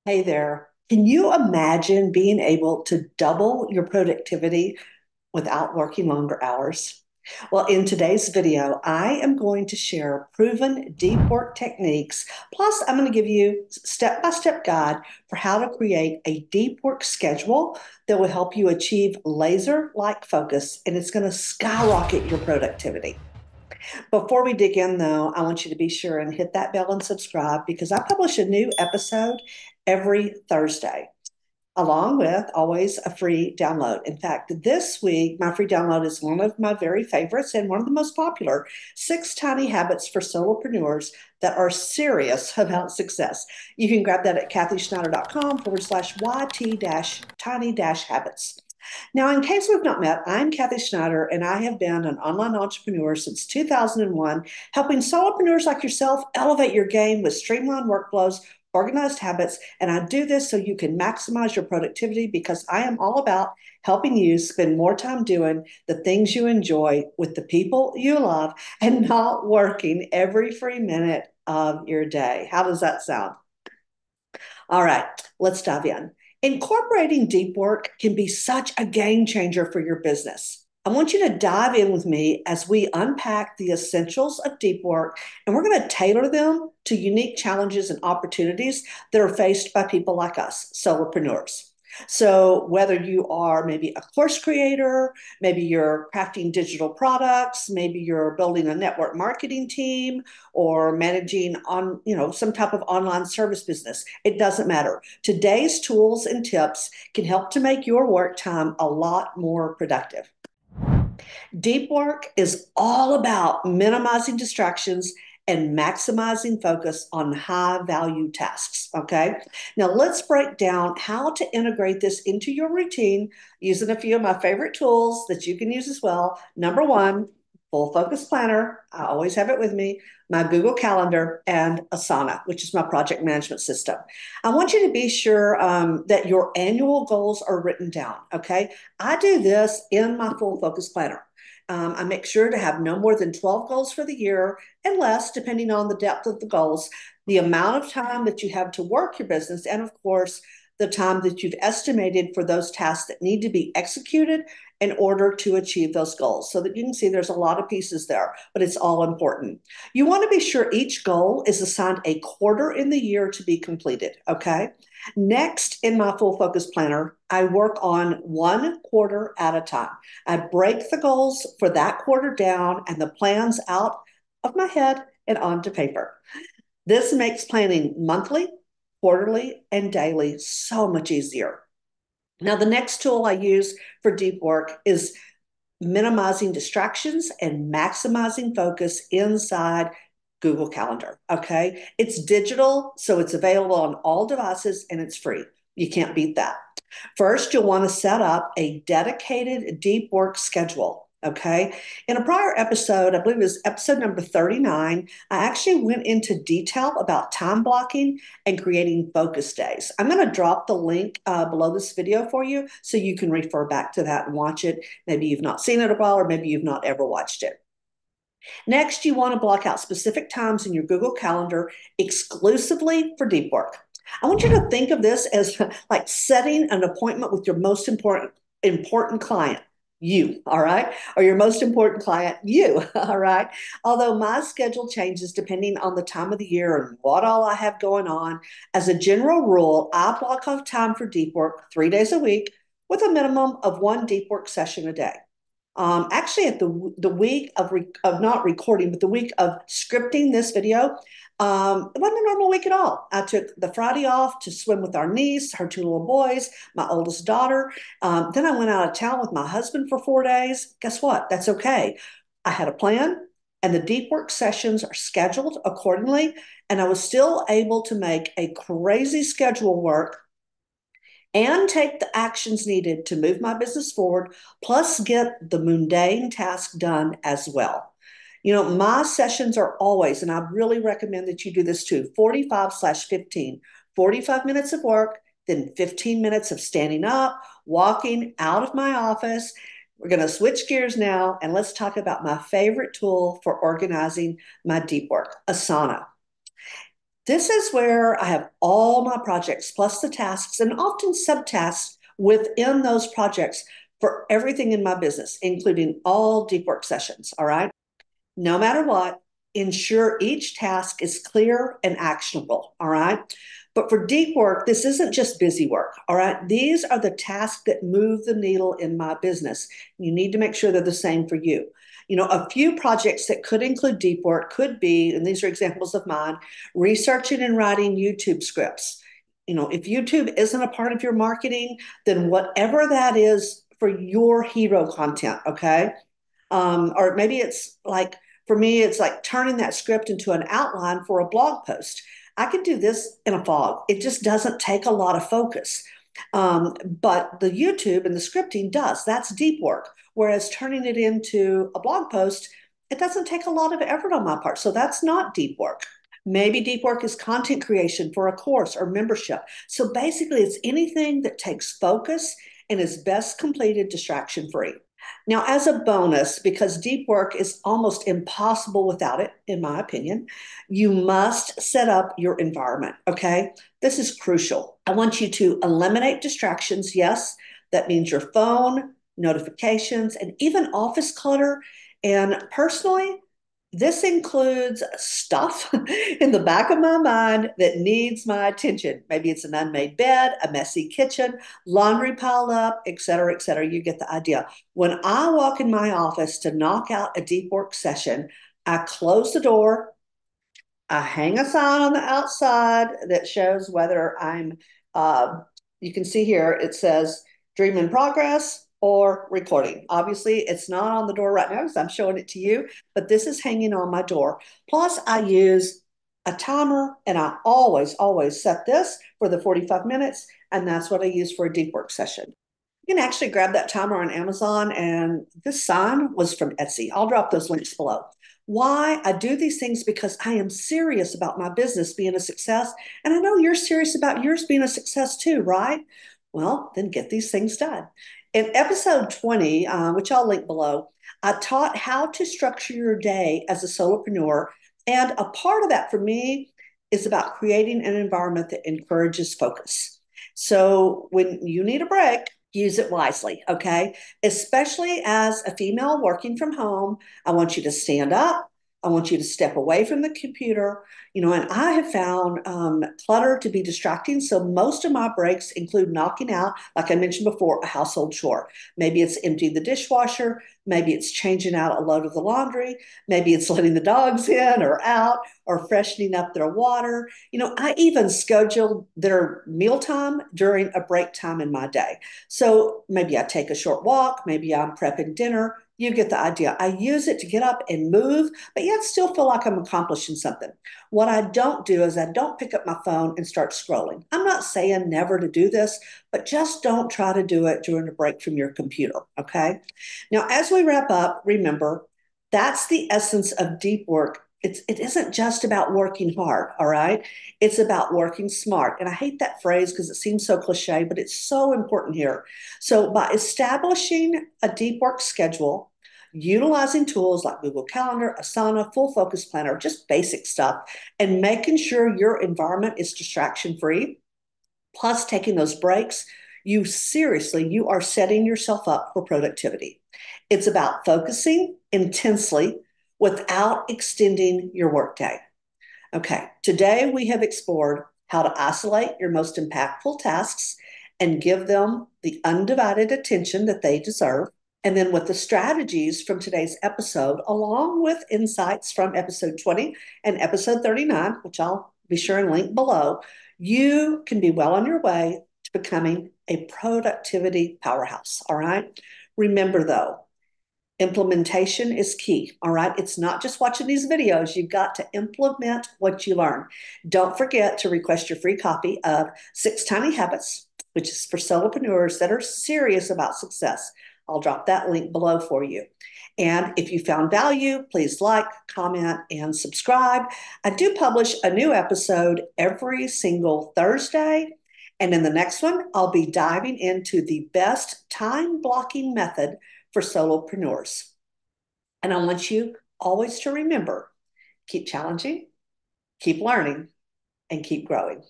Hey there. Can you imagine being able to double your productivity without working longer hours? Well, in today's video, I am going to share proven deep work techniques. Plus, I'm going to give you step-by-step guide for how to create a deep work schedule that will help you achieve laser-like focus, and it's going to skyrocket your productivity. Before we dig in, though, I want you to be sure and hit that bell and subscribe because I publish a new episode every Thursday, along with always a free download. In fact, this week, my free download is one of my very favorites and one of the most popular 6 tiny habits for solopreneurs that are serious about success. You can grab that at kathyschneider.com/YT tiny habits. Now, in case we've not met, I'm Kathy Schneider, and I have been an online entrepreneur since 2001, helping solopreneurs like yourself elevate your game with streamlined workflows, organized habits, and I do this so you can maximize your productivity because I am all about helping you spend more time doing the things you enjoy with the people you love and not working every free minute of your day. How does that sound? All right, let's dive in. Incorporating deep work can be such a game changer for your business. I want you to dive in with me as we unpack the essentials of deep work, and we're going to tailor them to unique challenges and opportunities that are faced by people like us, solopreneurs. So, whether you are maybe a course creator, maybe you're crafting digital products, maybe you're building a network marketing team or managing on, some type of online service business, it doesn't matter. Today's tools and tips can help to make your work time a lot more productive. Deep work is all about minimizing distractions and maximizing focus on high value tasks. Okay. Now let's break down how to integrate this into your routine using a few of my favorite tools that you can use as well. Number one, full focus planner. I always have it with me. My Google Calendar and Asana, which is my project management system. I want you to be sure that your annual goals are written down. Okay. I do this in my full focus planner. I make sure to have no more than 12 goals for the year and less, depending on the depth of the goals, the amount of time that you have to work your business, and of course, the time that you've estimated for those tasks that need to be executed in order to achieve those goals. So that you can see there's a lot of pieces there, but it's all important. You want to be sure each goal is assigned a quarter in the year to be completed, okay? Next, in my full focus planner, I work on one quarter at a time. I break the goals for that quarter down and the plans out of my head and onto paper. This makes planning monthly, quarterly, and daily so much easier. Now, the next tool I use for deep work is minimizing distractions and maximizing focus inside Google Calendar. Okay. It's digital, so it's available on all devices and it's free. You can't beat that. First, you'll want to set up a dedicated deep work schedule. Okay. In a prior episode, I believe it was episode number 39, I actually went into detail about time blocking and creating focus days. I'm going to drop the link below this video for you so you can refer back to that and watch it. Maybe you've not seen it a while, or maybe you've not ever watched it. Next, you want to block out specific times in your Google Calendar exclusively for deep work. I want you to think of this as like setting an appointment with your most important client, you, all right? Or your most important client, you, all right? Although my schedule changes depending on the time of the year and what all I have going on, as a general rule, I block off time for deep work 3 days a week with a minimum of one deep work session a day. Actually, at the week of not recording, but the week of scripting this video, it wasn't a normal week at all. I took the Friday off to swim with our niece, her 2 little boys, my oldest daughter. Then I went out of town with my husband for 4 days. Guess what? That's okay. I had a plan, and the deep work sessions are scheduled accordingly. And I was still able to make a crazy schedule work and take the actions needed to move my business forward, plus get the mundane task done as well. My sessions are always, and I really recommend that you do this too, 45/15, 45 minutes of work, then 15 minutes of standing up, walking out of my office. We're going to switch gears now, and let's talk about my favorite tool for organizing my deep work, Asana. This is where I have all my projects plus the tasks and often subtasks within those projects for everything in my business, including all deep work sessions. All right. No matter what, ensure each task is clear and actionable. All right. But for deep work, this isn't just busy work. All right. These are the tasks that move the needle in my business. You need to make sure they're the same for you. A few projects that could include deep work could be, and these are examples of mine, researching and writing YouTube scripts. If YouTube isn't a part of your marketing, then whatever that is for your hero content, okay? Or maybe it's like, for me, it's like turning that script into an outline for a blog post. I can do this in a fog. It just doesn't take a lot of focus. But the YouTube and the scripting does. That's deep work. Whereas turning it into a blog post, it doesn't take a lot of effort on my part. So that's not deep work. Maybe deep work is content creation for a course or membership. So basically, it's anything that takes focus and is best completed distraction free. Now, as a bonus, because deep work is almost impossible without it, in my opinion, you must set up your environment, okay? This is crucial. I want you to eliminate distractions. Yes, that means your phone, notifications, and even office clutter. And personally, this includes stuff in the back of my mind that needs my attention. Maybe it's an unmade bed, a messy kitchen, laundry piled up, et cetera, et cetera. You get the idea. When I walk in my office to knock out a deep work session, I close the door, I hang a sign on the outside that shows whether you can see here, it says dream in progress or recording. Obviously, it's not on the door right now because I'm showing it to you, but this is hanging on my door. Plus, I use a timer and I always set this for the 45 minutes. And that's what I use for a deep work session. You can actually grab that timer on Amazon, and this sign was from Etsy. I'll drop those links below. Why? I do these things because I am serious about my business being a success. And I know you're serious about yours being a success too, right? Well, then get these things done. In episode 20, which I'll link below, I taught how to structure your day as a solopreneur. And a part of that for me is about creating an environment that encourages focus. So when you need a break, use it wisely, okay? Especially as a female working from home, I want you to stand up. I want you to step away from the computer, and I have found clutter to be distracting. So most of my breaks include knocking out, like I mentioned before, a household chore. Maybe it's emptying the dishwasher. Maybe it's changing out a load of the laundry. Maybe it's letting the dogs in or out or freshening up their water. I even schedule their mealtime during a break time in my day. So maybe I take a short walk. Maybe I'm prepping dinner. You get the idea. I use it to get up and move, but yet still feel like I'm accomplishing something. What I don't do is I don't pick up my phone and start scrolling. I'm not saying never to do this, but just don't try to do it during a break from your computer, okay? Now, as we wrap up, remember, that's the essence of deep work. It isn't just about working hard, all right? It's about working smart. And I hate that phrase because it seems so cliche, but it's so important here. So by establishing a deep work schedule, utilizing tools like Google Calendar, Asana, Full Focus Planner, just basic stuff, and making sure your environment is distraction free, plus taking those breaks, you are setting yourself up for productivity. It's about focusing intensely without extending your workday. Okay, today we have explored how to isolate your most impactful tasks and give them the undivided attention that they deserve. And then with the strategies from today's episode, along with insights from episode 20 and episode 39, which I'll be sure and link below, you can be well on your way to becoming a productivity powerhouse. All right. Remember though, implementation is key. All right. It's not just watching these videos. You've got to implement what you learn. Don't forget to request your free copy of 6 Tiny Habits, which is for solopreneurs that are serious about success. I'll drop that link below for you. And if you found value, please like, comment, and subscribe. I do publish a new episode every single Thursday. And in the next one, I'll be diving into the best time blocking method for solopreneurs. And I want you always to remember, keep challenging, keep learning, and keep growing.